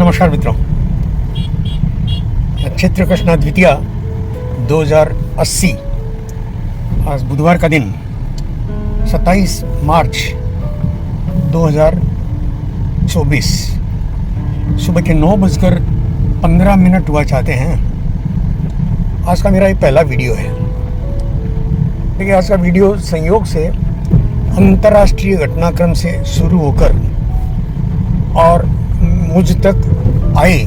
नमस्कार मित्रों। क्षेत्र कृष्णा द्वितीया 2080 आज बुधवार का दिन 27 मार्च 2024 सुबह के 9:15 हुआ चाहते हैं। आज का मेरा ये पहला वीडियो है। देखिए, आज का वीडियो संयोग से अंतर्राष्ट्रीय घटनाक्रम से शुरू होकर और मुझ तक आए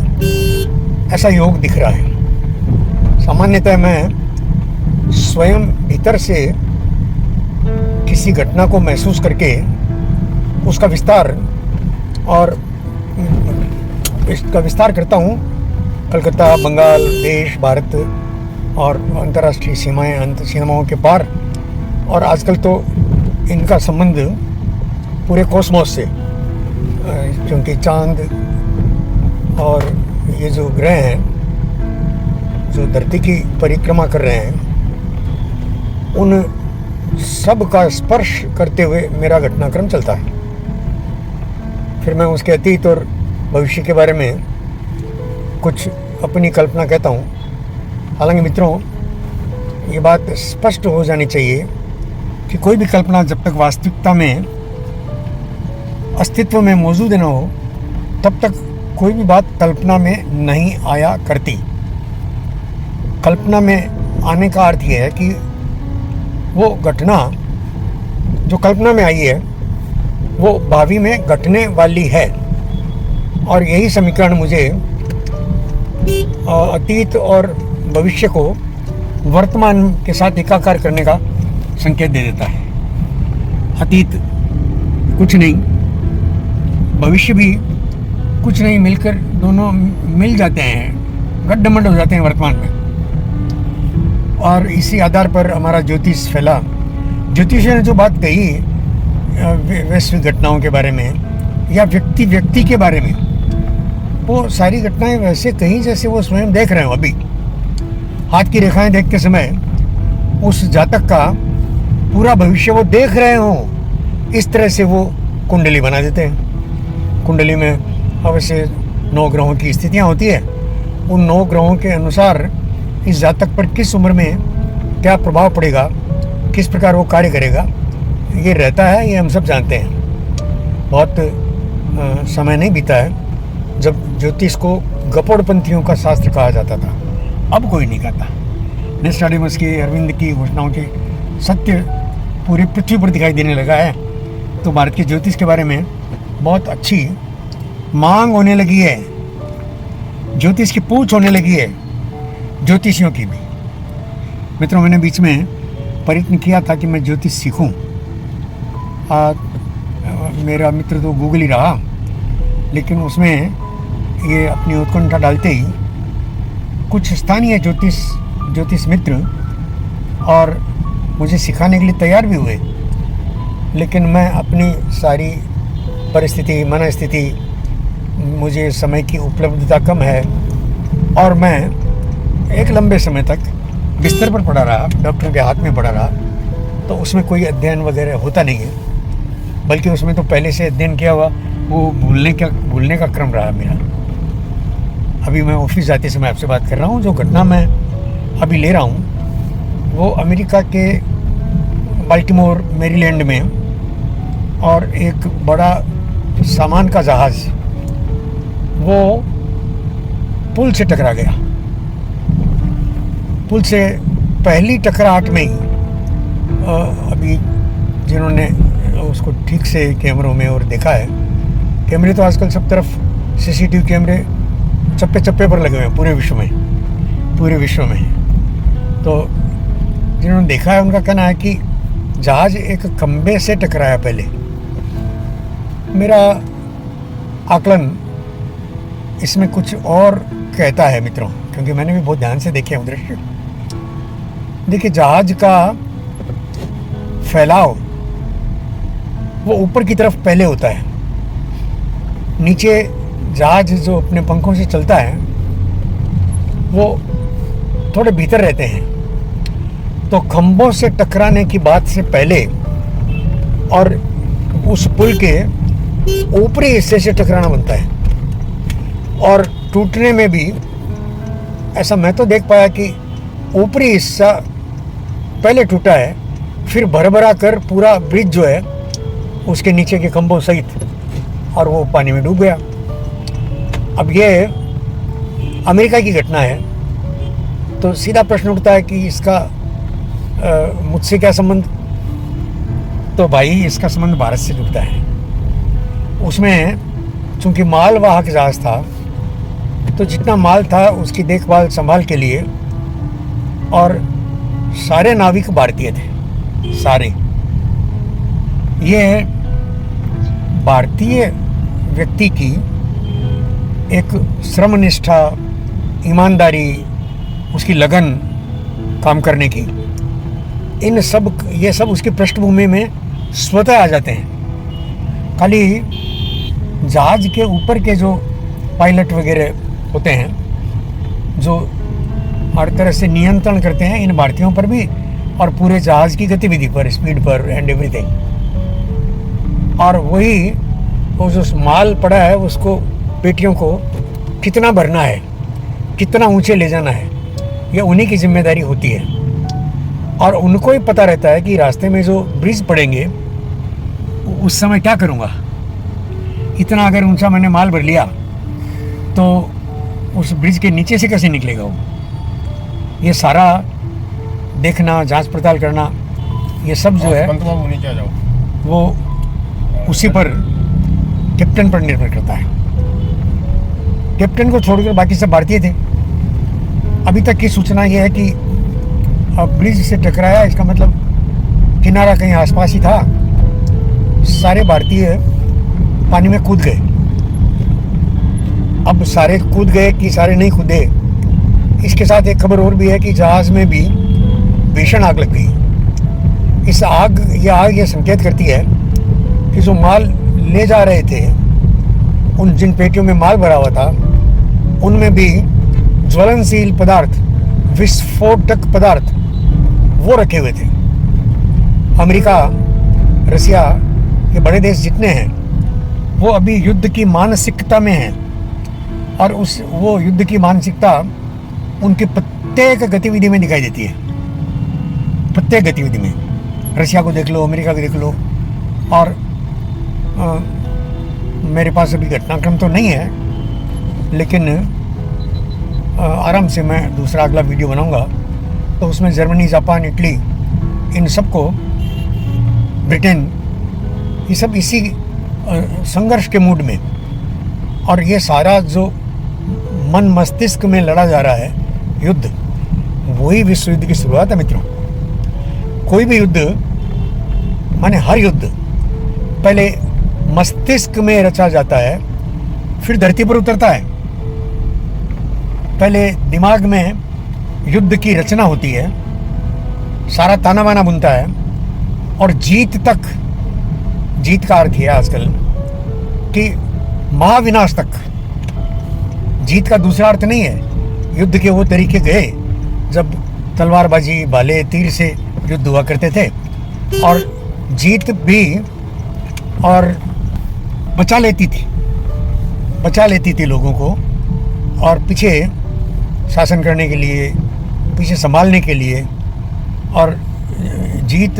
ऐसा योग दिख रहा है। सामान्यतः मैं स्वयं भीतर से किसी घटना को महसूस करके उसका विस्तार करता हूँ। कलकत्ता, बंगाल, देश, भारत और अंतर्राष्ट्रीय सीमाओं के पार, और आजकल तो इनका संबंध पूरे कॉस्मोस से, क्योंकि चांद और ये जो ग्रह हैं जो धरती की परिक्रमा कर रहे हैं, उन सब का स्पर्श करते हुए मेरा घटनाक्रम चलता है। फिर मैं उसके अतीत और भविष्य के बारे में कुछ अपनी कल्पना कहता हूँ। हालांकि मित्रों, ये बात स्पष्ट हो जानी चाहिए कि कोई भी कल्पना जब तक वास्तविकता में अस्तित्व में मौजूद न हो, तब तक कोई भी बात कल्पना में नहीं आया करती। कल्पना में आने का अर्थ यह है कि वो घटना जो कल्पना में आई है वो भावी में घटने वाली है, और यही समीकरण मुझे अतीत और भविष्य को वर्तमान के साथ एकाकार करने का संकेत दे देता है। अतीत कुछ नहीं, भविष्य भी कुछ नहीं, मिलकर दोनों मिल जाते हैं, गड्ढमड हो जाते हैं वर्तमान में। और इसी आधार पर हमारा ज्योतिष फैला। ज्योतिष ने जो बात कही वैश्विक घटनाओं के बारे में या व्यक्ति के बारे में, वो सारी घटनाएं वैसे कहीं जैसे वो स्वयं देख रहे हो। अभी हाथ की रेखाएं देखते समय उस जातक का पूरा भविष्य वो देख रहे हो, इस तरह से वो कुंडली बना देते हैं। कुंडली में अवश्य 9 ग्रहों की स्थितियां होती है। उन 9 ग्रहों के अनुसार इस जातक पर किस उम्र में क्या प्रभाव पड़ेगा, किस प्रकार वो कार्य करेगा, ये रहता है। ये हम सब जानते हैं। बहुत समय नहीं बीता है जब ज्योतिष को गपोड़पंथियों का शास्त्र कहा जाता था। अब कोई नहीं कहता। नेस्टाडेमस की, अरविंद की घोषणाओं के सत्य पूरी पृथ्वी पर दिखाई देने लगा है। तो भारत के ज्योतिष के बारे में बहुत अच्छी मांग होने लगी है। ज्योतिष की पूछ होने लगी है, ज्योतिषियों की भी। मित्रों, मैंने बीच में प्रयत्न किया था कि मैं ज्योतिष सीखूं। मेरा मित्र तो गूगल ही रहा, लेकिन उसमें ये अपनी उत्कंठा डालते ही कुछ स्थानीय ज्योतिष मित्र और मुझे सिखाने के लिए तैयार भी हुए। लेकिन मैं अपनी सारी परिस्थिति, मन स्थिति, मुझे समय की उपलब्धता कम है, और मैं एक लंबे समय तक बिस्तर पर पड़ा रहा, डॉक्टर के हाथ में पड़ा रहा, तो उसमें कोई अध्ययन वगैरह होता नहीं है। बल्कि उसमें तो पहले से अध्ययन किया हुआ वो भूलने का क्रम रहा मेरा। अभी मैं ऑफिस जाते समय आपसे बात कर रहा हूँ। जो घटना मैं अभी ले रहा हूँ वो अमेरिका के बाल्टीमोर, मैरीलैंड में, और एक बड़ा सामान का जहाज वो पुल से टकरा गया। पुल से पहली टकराहट में ही अभी जिन्होंने उसको ठीक से कैमरों में और देखा है, कैमरे तो आजकल सब तरफ सीसीटीवी कैमरे चप्पे चप्पे पर लगे हुए हैं पूरे विश्व में। तो जिन्होंने देखा है उनका कहना है कि जहाज एक खंबे से टकराया पहले। मेरा आकलन इसमें कुछ और कहता है मित्रों, क्योंकि मैंने भी बहुत ध्यान से देखे हैं दृश्य। देखिए, जहाज का फैलाव वो ऊपर की तरफ पहले होता है। नीचे जहाज जो अपने पंखों से चलता है वो थोड़े भीतर रहते हैं। तो खंभों से टकराने की बात से पहले और उस पुल के ऊपरी हिस्से से टकराना बनता है। और टूटने में भी ऐसा मैं तो देख पाया कि ऊपरी हिस्सा पहले टूटा है, फिर भरभरा कर पूरा ब्रिज जो है उसके नीचे के खंभों सहित, और वो पानी में डूब गया। अब ये अमेरिका की घटना है, तो सीधा प्रश्न उठता है कि इसका मुझसे क्या संबंध? तो भाई इसका संबंध भारत से जुड़ता है। उसमें चूंकि मालवाहक जहाज़ था, तो जितना माल था उसकी देखभाल संभाल के लिए, और सारे नाविक भारतीय थे, सारे। ये भारतीय व्यक्ति की एक श्रमनिष्ठा, ईमानदारी, उसकी लगन काम करने की, ये सब उसकी पृष्ठभूमि में स्वतः आ जाते हैं। खाली जहाज के ऊपर के जो पायलट वगैरह होते हैं, जो हर तरह से नियंत्रण करते हैं इन भारतीयों पर भी, और पूरे जहाज की गतिविधि पर, स्पीड पर एंड एवरीथिंग। और वही वो जो माल पड़ा है उसको, पेटियों को कितना भरना है, कितना ऊंचे ले जाना है, ये उन्हीं की जिम्मेदारी होती है। और उनको ही पता रहता है कि रास्ते में जो ब्रिज पड़ेंगे उस समय क्या करूँगा। इतना अगर ऊंचा मैंने माल भर लिया तो उस ब्रिज के नीचे से कैसे निकलेगा वो। ये सारा देखना, जांच पड़ताल करना, ये सब जो है वो उसी पर, कैप्टन पर निर्भर करता है। कैप्टन को छोड़कर बाकी सब भारतीय थे। अभी तक की सूचना ये है कि अब ब्रिज से टकराया, इसका मतलब किनारा कहीं आसपास ही था। सारे भारतीय पानी में कूद गए। अब सारे कूद गए कि सारे नहीं कूदे, इसके साथ एक खबर और भी है कि जहाज में भी भीषण आग लग गई। इस आग ये संकेत करती है कि जो माल ले जा रहे थे, उन जिन पेटियों में माल भरा हुआ था, उनमें भी ज्वलनशील पदार्थ, विस्फोटक पदार्थ वो रखे हुए थे। अमेरिका, रसिया, ये बड़े देश जितने हैं वो अभी युद्ध की मानसिकता में हैं, और वो युद्ध की मानसिकता उनकी प्रत्येक गतिविधि में दिखाई देती है। प्रत्येक गतिविधि में रसिया को देख लो, अमेरिका को देख लो। और मेरे पास अभी घटनाक्रम तो नहीं है, लेकिन आराम से मैं दूसरा अगला वीडियो बनाऊंगा, तो उसमें जर्मनी, जापान, इटली, इन सबको, ब्रिटेन, ये सब इसी संघर्ष के मूड में। और ये सारा जो मन मस्तिष्क में लड़ा जा रहा है युद्ध, वही विश्व युद्ध की शुरुआत है मित्रों। कोई भी युद्ध, माने हर युद्ध, पहले मस्तिष्क में रचा जाता है, फिर धरती पर उतरता है। पहले दिमाग में युद्ध की रचना होती है, सारा ताना बाना बुनता है, और जीत तक, जीत का अर्थ है आजकल कि महाविनाश तक। जीत का दूसरा अर्थ नहीं है। युद्ध के वो तरीके गए जब तलवारबाजी, भाले, तीर से युद्ध हुआ करते थे, और जीत भी और बचा लेती थी लोगों को, और पीछे शासन करने के लिए, पीछे संभालने के लिए। और जीत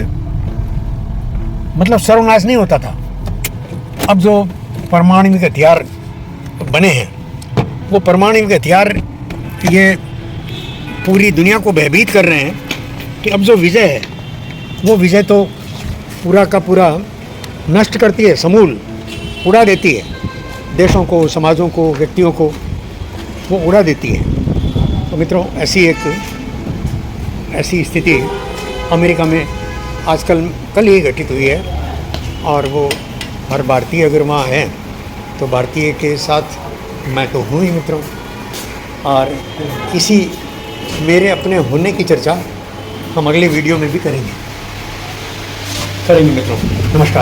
मतलब सर्वनाश नहीं होता था। अब जो परमाणविक हथियार बने हैं, वो परमाणविक हथियार ये पूरी दुनिया को भयभीत कर रहे हैं कि अब जो विजय है, वो विजय तो पूरा का पूरा नष्ट करती है, समूल उड़ा देती है। देशों को, समाजों को, व्यक्तियों को वो उड़ा देती है। तो मित्रों, ऐसी स्थिति अमेरिका में आजकल, कल ही घटित हुई है। और वो हर भारतीय अगर वहाँ है तो भारतीय के साथ मैं तो हूँ ही मित्रों। और इसी मेरे अपने होने की चर्चा हम अगले वीडियो में भी करेंगे मित्रों। नमस्कार।